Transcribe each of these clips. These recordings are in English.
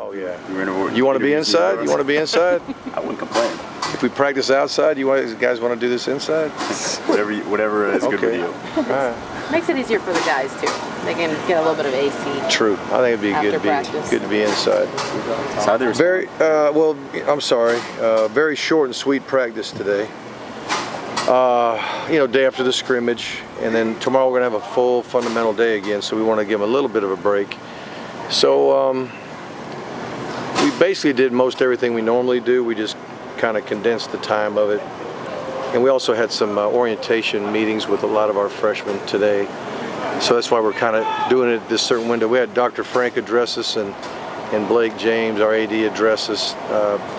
Oh yeah. You want to be inside? You want to be inside? I wouldn't complain. If we practice outside, you guys want to do this inside? Whatever is good with you. All right. Makes it easier for the guys too. They can get a little bit of AC. True. I think it'd be good to be inside. I'm sorry. Very short and sweet practice today. Day after the scrimmage, and then tomorrow we're gonna have a full fundamental day again. So we want to give them a little bit of a break. So we basically did most everything we normally do. We just kind of condensed the time of it. And we also had some orientation meetings with a lot of our freshmen today. So that's why we're kind of doing it this certain window. We had Dr. Frank address us and Blake James, our AD, address us,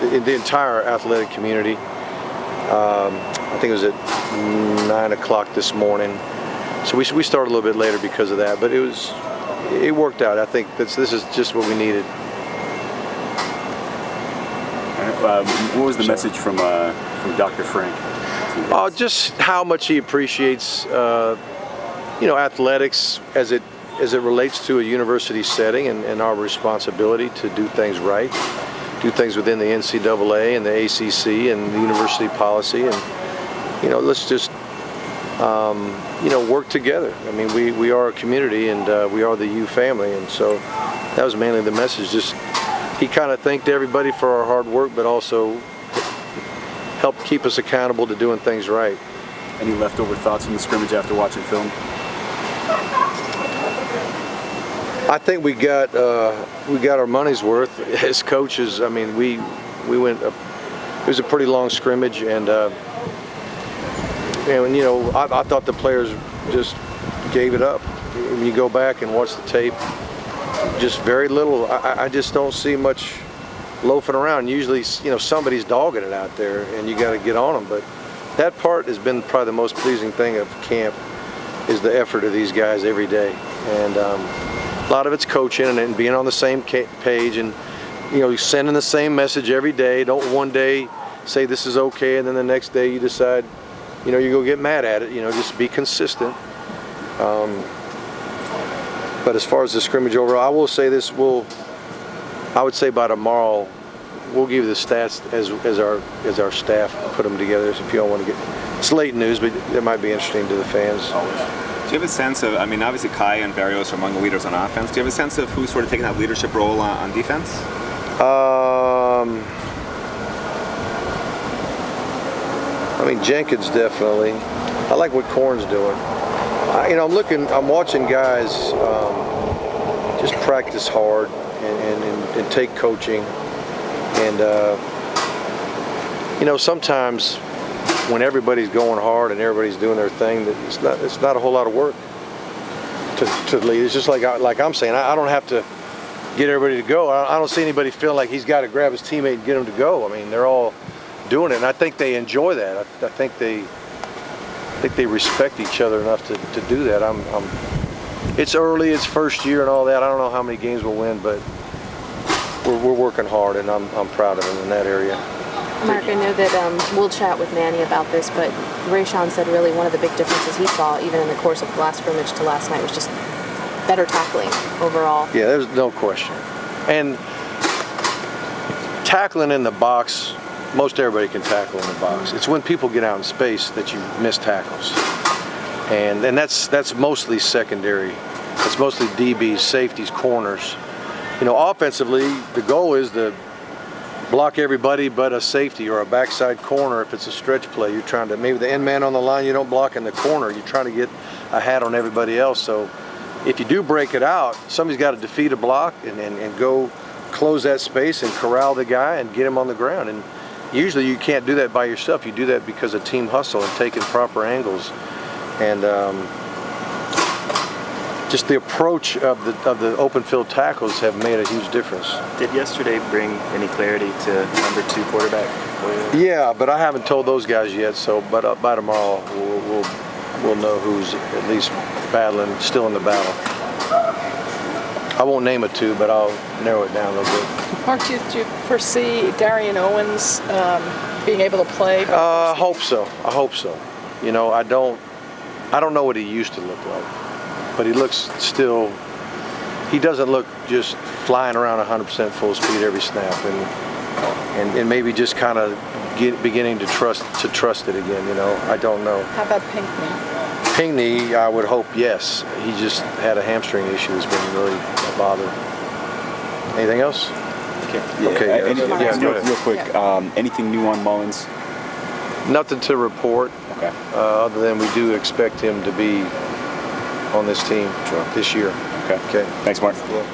the entire athletic community. I think it was at 9 o'clock this morning. So we started a little bit later because of that, but it worked out. I think this is just what we needed. What was the message from Dr. Frank? Just how much he appreciates, athletics as it relates to a university setting and our responsibility to do things right, do things within the NCAA and the ACC and the university policy, and let's just work together. I mean, we are a community, and we are the U family, and so that was mainly the message. Just he kind of thanked everybody for our hard work, but also helped keep us accountable to doing things right. Any leftover thoughts from the scrimmage after watching film? I think we got our money's worth as coaches. I mean, we went. It was a pretty long scrimmage, and I thought the players just gave it up. When you go back and watch the tape, just very little. I just don't see much loafing around. Usually, somebody's dogging it out there, and you got to get on them. But that part has been probably the most pleasing thing of camp, is the effort of these guys every day, and a lot of it's coaching and being on the same page, and sending the same message every day. Don't one day say this is okay, and then the next day you decide, you go get mad at it. Just be consistent. But as far as the scrimmage overall, I will say this: I would say by tomorrow, we'll give you the stats as our staff put them together. So if you don't want to it's late news, but it might be interesting to the fans. Always. Do you have a sense of, obviously Kai and Barrios are among the leaders on offense. Do you have a sense of who's sort of taking that leadership role on defense? Jenkins definitely. I like what Korn's doing. I'm watching guys just practice hard and take coaching, and sometimes when everybody's going hard and everybody's doing their thing, that it's not a whole lot of work to lead. It's just like I'm saying, I don't have to get everybody to go. I don't see anybody feeling like he's got to grab his teammate and get him to go. I mean, they're all doing it, and I think they enjoy that. I think they respect each other enough to do that. It's early, it's first year and all that. I don't know how many games we'll win, but we're working hard, and I'm proud of them in that area. Mark, I know that we'll chat with Manny about this, but Rayshawn said really one of the big differences he saw, even in the course of the last scrimmage to last night, was just better tackling overall. Yeah, there's no question. And tackling in the box, most everybody can tackle in the box. It's when people get out in space that you miss tackles. And that's mostly secondary. It's mostly DBs, safeties, corners. Offensively, the goal is to block everybody but a safety or a backside corner. If it's a stretch play, you're trying to, maybe the end man on the line, you don't block in the corner. You're trying to get a hat on everybody else. So if you do break it out, somebody's got to defeat a block and go close that space and corral the guy and get him on the ground. And usually you can't do that by yourself. You do that because of team hustle and taking proper angles. And just the approach of the open field tackles have made a huge difference. Did yesterday bring any clarity to number 2 quarterback? Yeah, but I haven't told those guys yet. So, but by tomorrow we'll know who's at least still in the battle. I won't name it 2, but I'll narrow it down a little bit. Mark, do you foresee Darian Owens being able to play? I hope so. I don't know what he used to look like, but he looks still he doesn't look just flying around 100% full speed every snap, and maybe just kind of beginning to trust it again. You know, I don't know. How about Pinckney? Pinckney, I would hope yes. He just had a hamstring issue that's been really a bother. Anything else? Okay. Yeah, go ahead. Real quick, anything new on Mullins? Nothing to report. Okay. Other than we do expect him to be on this team this year. Okay. Okay. Thanks, Mark. Yeah.